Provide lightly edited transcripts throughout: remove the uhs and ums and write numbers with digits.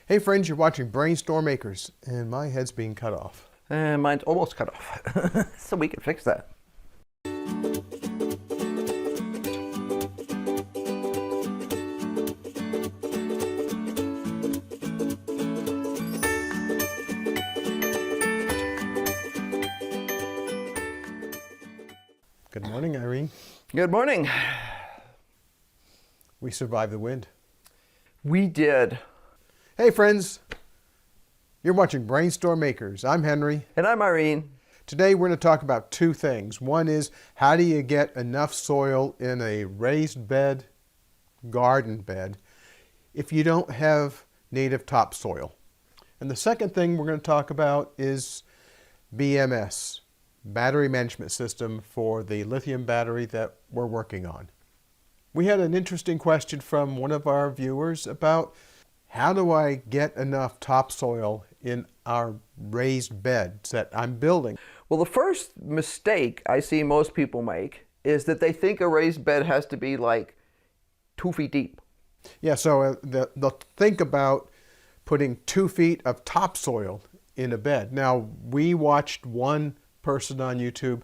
Hey friends, you're watching BrainStormAcres, and my head's being cut off. And mine's almost cut off, so we can fix that. Good morning, Irene. Good morning. We survived the wind. We did. Hey friends, you're watching BrainStormAcres. I'm Henry. And I'm Irene. Today we're going to talk about two things. One is, how do you get enough soil in a raised bed, garden bed, if you don't have native topsoil? And the second thing we're going to talk about is BMS, Battery Management System for the lithium battery that we're working on. We had an interesting question from one of our viewers about, how do I get enough topsoil in our raised beds that I'm building? Well, the first mistake I see most people make is that they think a raised bed has to be like 2 feet deep. Yeah, so they'll think about putting 2 feet of topsoil in a bed. Now, we watched one person on YouTube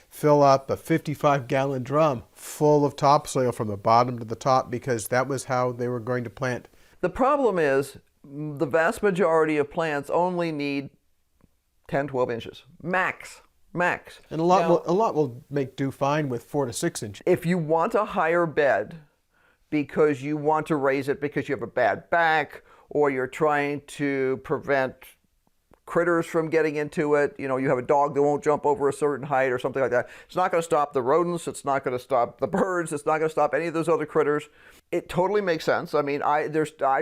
fill up a 55-gallon drum full of topsoil from the bottom to the top because that was how they were going to plant. The problem is the vast majority of plants only need 10, 12 inches, max. And a lot will do fine with 4 to 6 inches. If you want a higher bed because you want to raise it because you have a bad back or you're trying to prevent critters from getting into it, you know, you have a dog that won't jump over a certain height or something like that, it's not going to stop the rodents, it's not going to stop the birds, it's not going to stop any of those other critters. It totally makes sense. I mean, I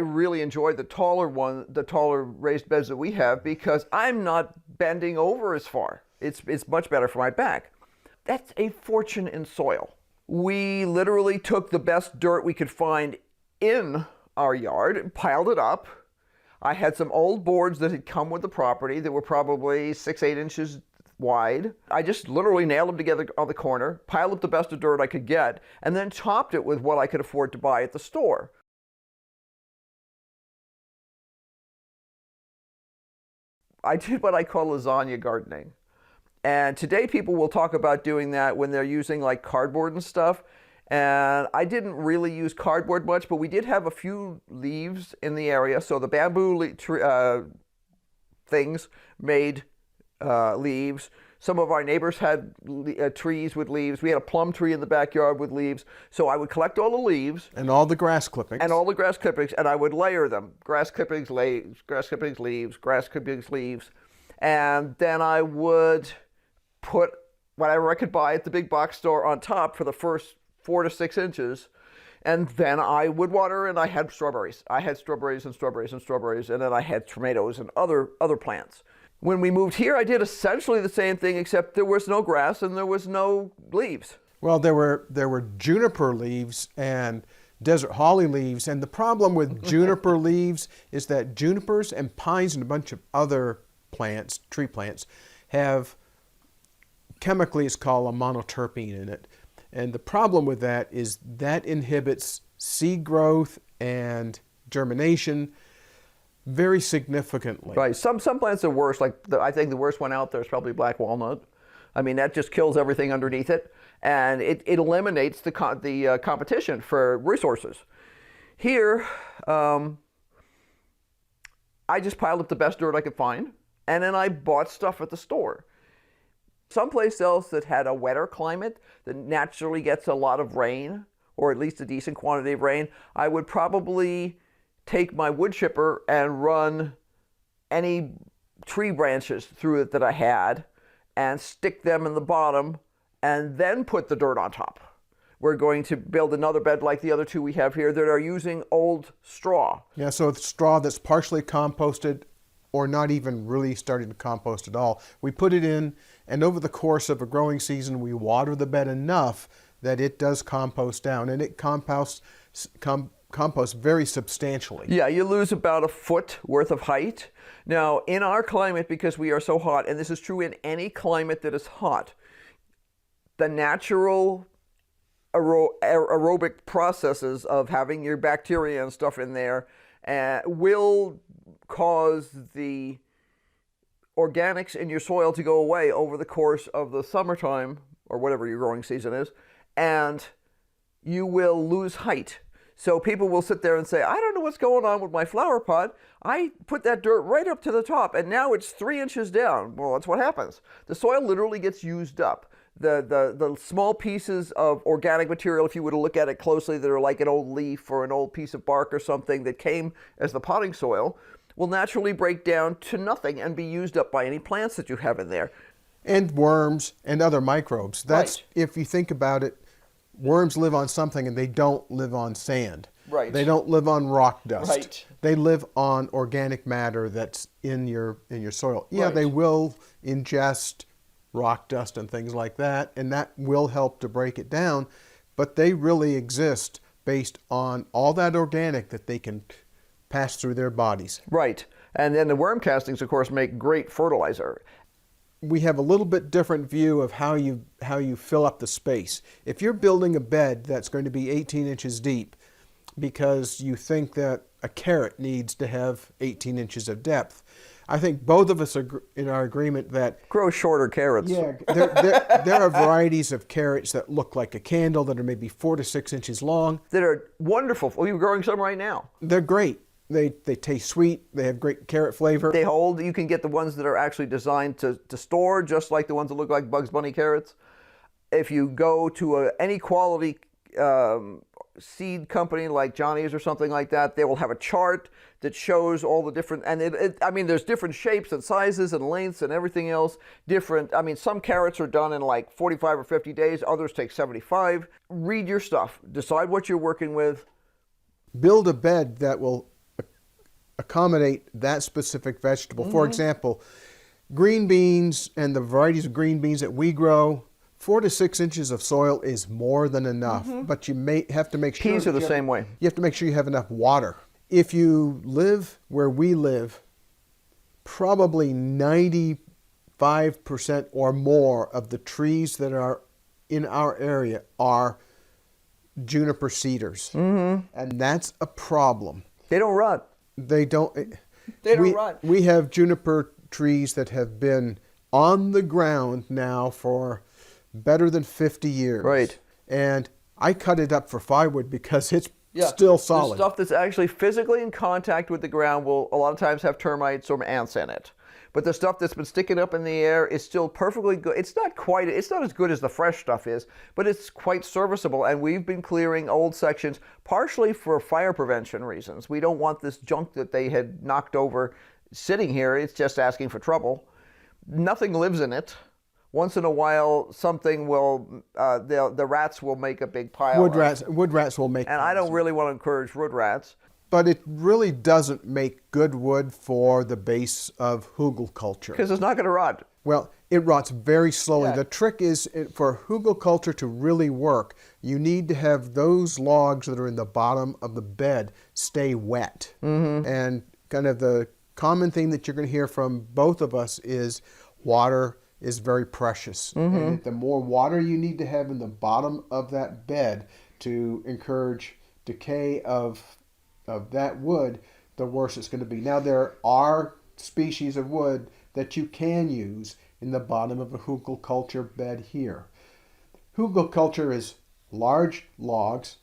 really enjoy the taller raised beds that we have because I'm not bending over as far. It's much better for my back. That's a fortune in soil. We literally took the best dirt we could find in our yard and piled it up. I had some old boards that had come with the property that were probably 6-8 inches wide. I just literally nailed them together on the corner, piled up the best of dirt I could get, and then topped it with what I could afford to buy at the store. I did what I call lasagna gardening. And today people will talk about doing that when they're using like cardboard and stuff. And I didn't really use cardboard much, but we did have a few leaves in the area. So the bamboo things made leaves. Some of our neighbors had trees with leaves. We had a plum tree in the backyard with leaves. So I would collect all the leaves. And all the grass clippings. And I would layer them. Grass clippings, leaves, grass clippings, leaves, grass clippings, leaves. And then I would put whatever I could buy at the big box store on top for the first 4 to 6 inches, and then I would water, and I had strawberries. I had strawberries and strawberries and strawberries, and then I had tomatoes and other plants. When we moved here, I did essentially the same thing, except there was no grass and there was no leaves. Well, there were juniper leaves and desert holly leaves, and the problem with juniper leaves is that junipers and pines and a bunch of other plants, tree plants, have chemically it's called a monoterpene in it. And the problem with that is that inhibits seed growth and germination very significantly. Right. Some plants are worse. Like I think the worst one out there is probably black walnut. I mean, that just kills everything underneath it, and it eliminates the competition for resources. Here, I just piled up the best dirt I could find, and then I bought stuff at the store. Someplace else that had a wetter climate that naturally gets a lot of rain, or at least a decent quantity of rain, I would probably take my wood chipper and run any tree branches through it that I had and stick them in the bottom and then put the dirt on top. We're going to build another bed like the other two we have here that are using old straw. Yeah, so it's straw that's partially composted or not even really starting to compost at all. We put it in, and over the course of a growing season, we water the bed enough that it does compost down, and it composts very substantially. Yeah, you lose about a foot worth of height. Now, in our climate, because we are so hot, and this is true in any climate that is hot, the natural aerobic processes of having your bacteria and stuff in there will cause the organics in your soil to go away over the course of the summertime or whatever your growing season is, and you will lose height. So people will sit there and say, I don't know what's going on with my flower pot. I put that dirt right up to the top and now it's 3 inches down. Well, that's what happens. The soil literally gets used up. The small pieces of organic material, if you were to look at it closely, that are like an old leaf or an old piece of bark or something that came as the potting soil, will naturally break down to nothing and be used up by any plants that you have in there. And worms and other microbes. That's, Right. if you think about it, worms live on something and they don't live on sand. Right. They don't live on rock dust. Right. They live on organic matter that's in your soil. Yeah, Right. they will ingest rock dust and things like that, and that will help to break it down, but they really exist based on all that organic that they can pass through their bodies. Right. And then the worm castings, of course, make great fertilizer. We have a little bit different view of how you fill up the space. If you're building a bed that's going to be 18 inches deep because you think that a carrot needs to have 18 inches of depth, I think both of us are in our agreement that Grow shorter carrots. yeah, there are varieties of carrots that look like a candle that are maybe 4 to 6 inches long. That are wonderful. We're growing some right now. They're great. They taste sweet. They have great carrot flavor. They hold. You can get the ones that are actually designed to store, just like the ones that look like Bugs Bunny carrots. If you go to any quality seed company like Johnny's or something like that, they will have a chart that shows all the different, and I mean, there's different shapes and sizes and lengths and everything else. Different, I mean, some carrots are done in like 45 or 50 days, others take 75. Read your stuff, decide what you're working with. Build a bed that will accommodate that specific vegetable. For example, green beans and the varieties of green beans that we grow, 4 to 6 inches of soil is more than enough, but you may have to make sure. Peas are the same way. You have to make sure you have enough water. If you live where we live, probably 95% or more of the trees that are in our area are juniper cedars. And that's a problem. They don't rot. They don't. They don't rot. We have juniper trees that have been on the ground now for better than 50 years. Right. And I cut it up for firewood because it's still solid. The stuff that's actually physically in contact with the ground will a lot of times have termites or ants in it. But the stuff that's been sticking up in the air is still perfectly good. It's not as good as the fresh stuff is, but it's quite serviceable. And we've been clearing old sections partially for fire prevention reasons. We don't want this junk that they had knocked over sitting here. It's just asking for trouble. Nothing lives in it. Once in a while, something will, the rats will make a big pile. Wood rats will make. And I don't really want to encourage wood rats. But it really doesn't make good wood for the base of hugelkultur. Because it's not going to rot. Well, it rots very slowly. Yeah. The trick is, for hugelkultur to really work, you need to have those logs that are in the bottom of the bed stay wet. And kind of the common theme that you're going to hear from both of us is water is very precious. And the more water you need to have in the bottom of that bed to encourage decay of that wood, the worse it's going to be. Now, there are species of wood that you can use in the bottom of a hugelkultur bed here. Hugelkultur is large logs.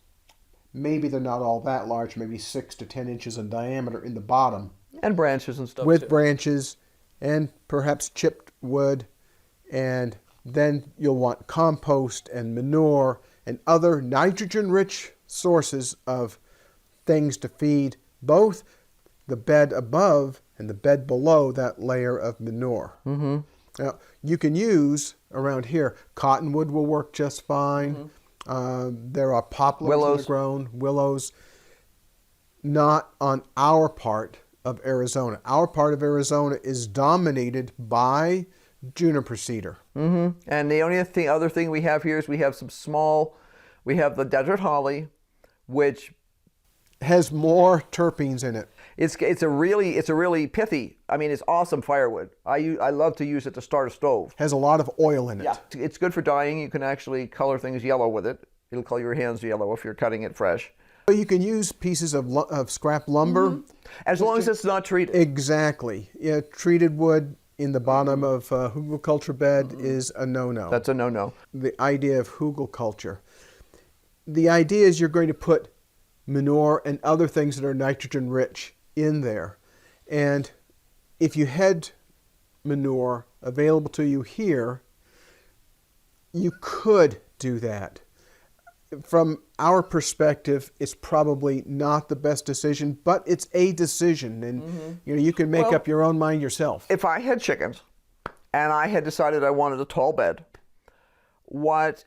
Maybe they're not all that large, maybe 6 to 10 inches in diameter in the bottom. And branches and stuff With too. branches and perhaps chipped wood. And then you'll want compost and manure and other nitrogen-rich sources of things to feed both the bed above and the bed below that layer of manure. Now, you can use, around here, cottonwood will work just fine. There are poplars that are grown, willows. Not on our part of Arizona. Our part of Arizona is dominated by juniper cedar. And the only other thing we have here is we have we have the desert holly, which has more terpenes in it. it's a really pithy. I mean, it's awesome firewood. I love to use it to start a stove. Has a lot of oil in it. Yeah, it's good for dyeing. You can actually color things yellow with it. It'll color your hands yellow if you're cutting it fresh. So you can use pieces of scrap lumber. As long as it's not treated. Exactly. Yeah, treated wood in the bottom of a hugelkultur bed is a no-no. That's a no-no. The idea of hugelkultur. The idea is you're going to put manure and other things that are nitrogen rich in there. And if you had manure available to you here, you could do that. From our perspective, it's probably not the best decision, but it's a decision, and you can make up your own mind yourself. If I had chickens and I had decided I wanted a tall bed, what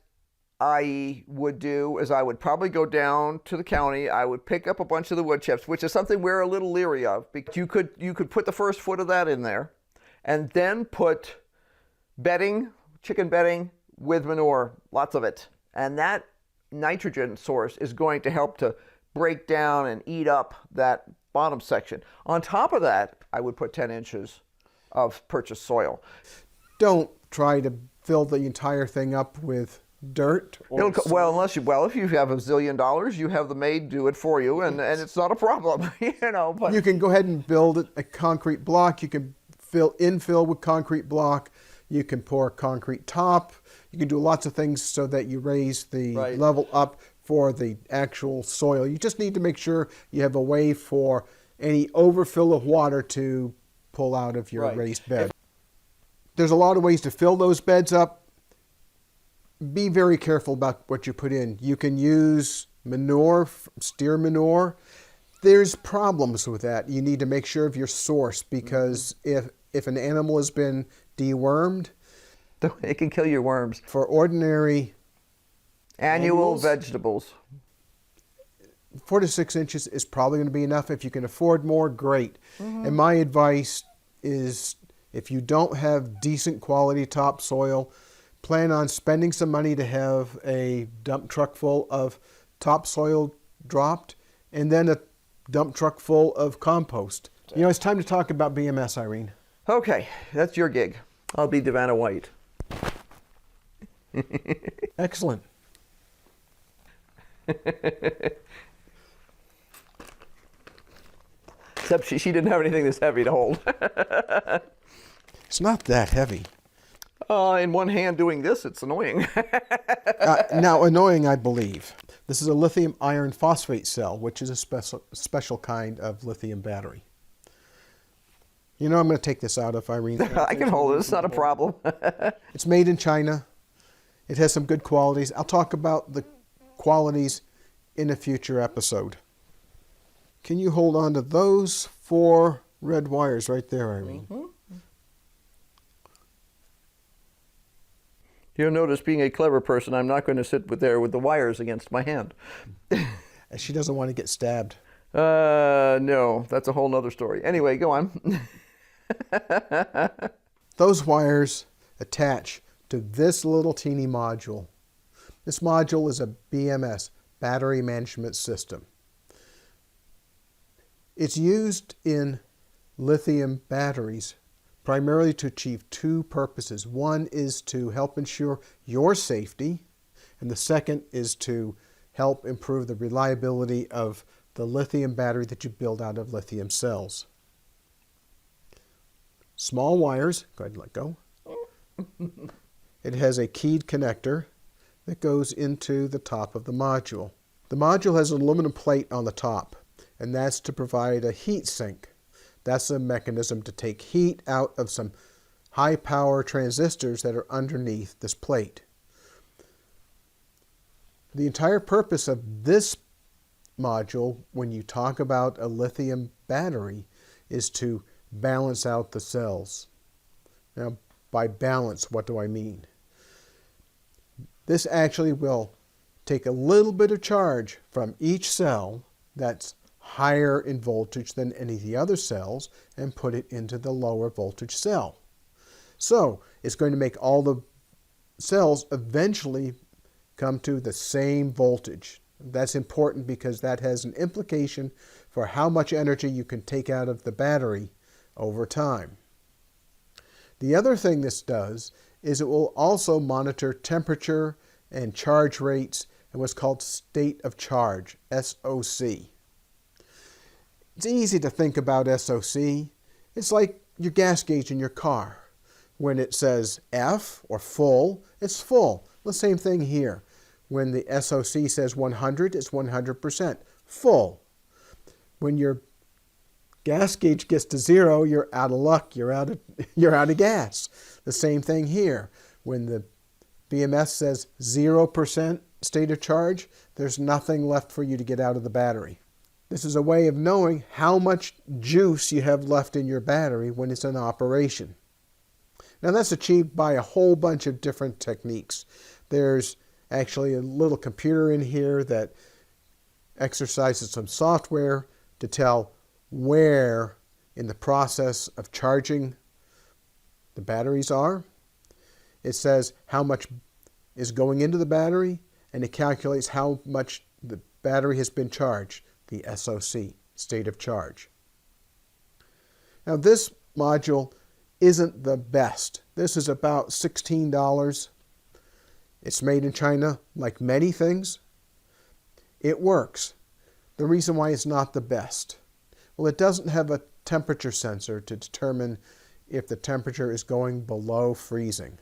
I would do is I would probably go down to the county. I would pick up a bunch of the wood chips, which is something we're a little leery of, because you could put the first foot of that in there, and then put bedding, chicken bedding with manure, lots of it, and that nitrogen source is going to help to break down and eat up that bottom section. On top of that, I would put 10 inches of purchased soil. Don't try to fill the entire thing up with dirt. If you have $1 zillion, you have the maid do it for you, and it's not a problem, But you can go ahead and build a concrete block. You can infill with concrete block. You can pour concrete top. You can do lots of things so that you raise the level up for the actual soil. You just need to make sure you have a way for any overfill of water to pull out of your raised bed. There's a lot of ways to fill those beds up. Be very careful about what you put in. You can use manure, steer manure. There's problems with that. You need to make sure of your source, because if an animal has been dewormed, it can kill your worms. For ordinary annual vegetables, 4 to 6 inches is probably going to be enough. If you can afford more, great. And my advice is, if you don't have decent quality topsoil, plan on spending some money to have a dump truck full of topsoil dropped, and then a dump truck full of compost. It's time to talk about BMS, Irene. Okay, that's your gig. I'll be Vanna White. Excellent. Except she didn't have anything this heavy to hold. It's not that heavy. In one hand doing this, it's annoying. Now, annoying, I believe. This is a lithium iron phosphate cell, which is a special kind of lithium battery. I'm going to take this out of Irene's. I can hold it. It's not a problem. It's made in China. It has some good qualities. I'll talk about the qualities in a future episode. Can you hold on to those 4 red wires right there, Irene? You'll notice, being a clever person, I'm not going to sit there with the wires against my hand. She doesn't want to get stabbed. No, that's a whole other story. Anyway, go on. Those wires attach to this little teeny module. This module is a BMS, battery management system. It's used in lithium batteries primarily to achieve 2 purposes. One is to help ensure your safety, and the second is to help improve the reliability of the lithium battery that you build out of lithium cells. Small wires, go ahead and let go. It has a keyed connector that goes into the top of the module. The module has an aluminum plate on the top, and that's to provide a heat sink. That's a mechanism to take heat out of some high power transistors that are underneath this plate. The entire purpose of this module, when you talk about a lithium battery, is to balance out the cells. Now, by balance, what do I mean? This actually will take a little bit of charge from each cell that's higher in voltage than any of the other cells and put it into the lower voltage cell. So it's going to make all the cells eventually come to the same voltage. That's important because that has an implication for how much energy you can take out of the battery over time. The other thing this does is it will also monitor temperature and charge rates and what's called state of charge, SOC. It's easy to think about SOC. It's like your gas gauge in your car. When it says F or full, it's full. The same thing here. When the SOC says 100, it's 100% full. When your gas gauge gets to 0, you're out of luck. You're out of gas. The same thing here. When the BMS says 0% state of charge, there's nothing left for you to get out of the battery. This is a way of knowing how much juice you have left in your battery when it's in operation. Now that's achieved by a whole bunch of different techniques. There's actually a little computer in here that exercises some software to tell where in the process of charging the batteries are. It says how much is going into the battery, and it calculates how much the battery has been charged, the SOC, state of charge. Now this module isn't the best. This is about $16. It's made in China, like many things. It works. The reason why it's not the best, well, it doesn't have a temperature sensor to determine if the temperature is going below freezing.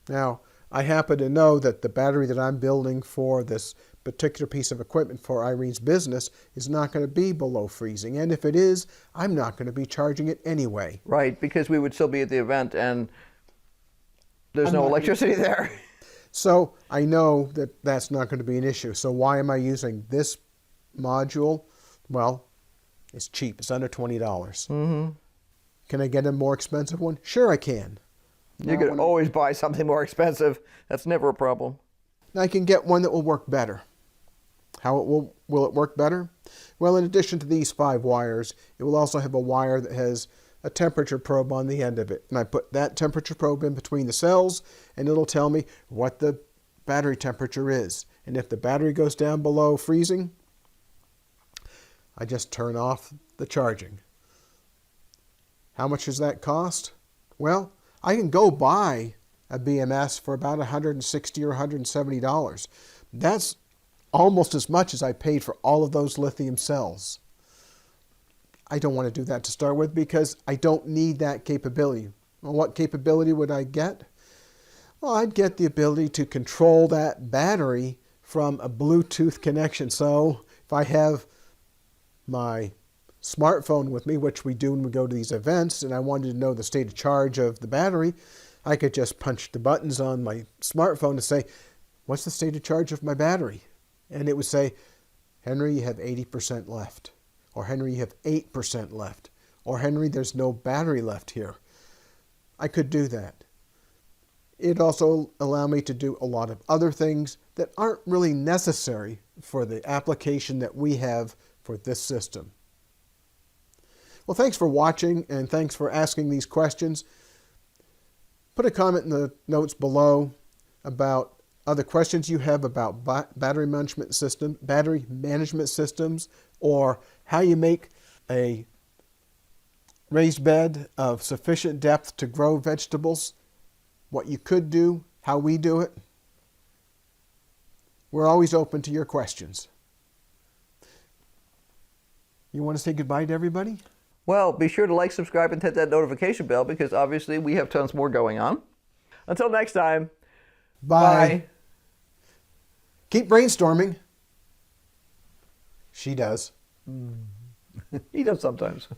Now, I happen to know that the battery that I'm building for this particular piece of equipment for Irene's business is not going to be below freezing. And if it is, I'm not going to be charging it anyway. Right, because we would still be at the event and there's no electricity there. So I know that that's not going to be an issue. So why am I using this module? Well, it's cheap. It's under $20. Mm-hmm. Can I get a more expensive one? Sure I can. You could always buy something more expensive. That's never a problem. Now I can get one that will work better. How will it work better? Well, in addition to these 5 wires, it will also have a wire that has a temperature probe on the end of it. And I put that temperature probe in between the cells, and it'll tell me what the battery temperature is. And if the battery goes down below freezing, I just turn off the charging. How much does that cost? Well, I can go buy a BMS for about $160 or $170. That's almost as much as I paid for all of those lithium cells. I don't want to do that to start with because I don't need that capability. Well, what capability would I get? Well, I'd get the ability to control that battery from a Bluetooth connection. So if I have my smartphone with me, which we do when we go to these events, and I wanted to know the state of charge of the battery, I could just punch the buttons on my smartphone to say, what's the state of charge of my battery? And it would say, Henry, you have 80% left. Or Henry, you have 8% left. Or Henry, there's no battery left here. I could do that. It also allowed me to do a lot of other things that aren't really necessary for the application that we have for this system. Well, thanks for watching, and thanks for asking these questions. Put a comment in the notes below about other questions you have about battery management systems, or how you make a raised bed of sufficient depth to grow vegetables, what you could do, how we do it. We're always open to your questions. You want to say goodbye to everybody? Well, be sure to like, subscribe, and hit that notification bell because obviously we have tons more going on. Until next time, bye. Keep brainstorming. She does. He does sometimes.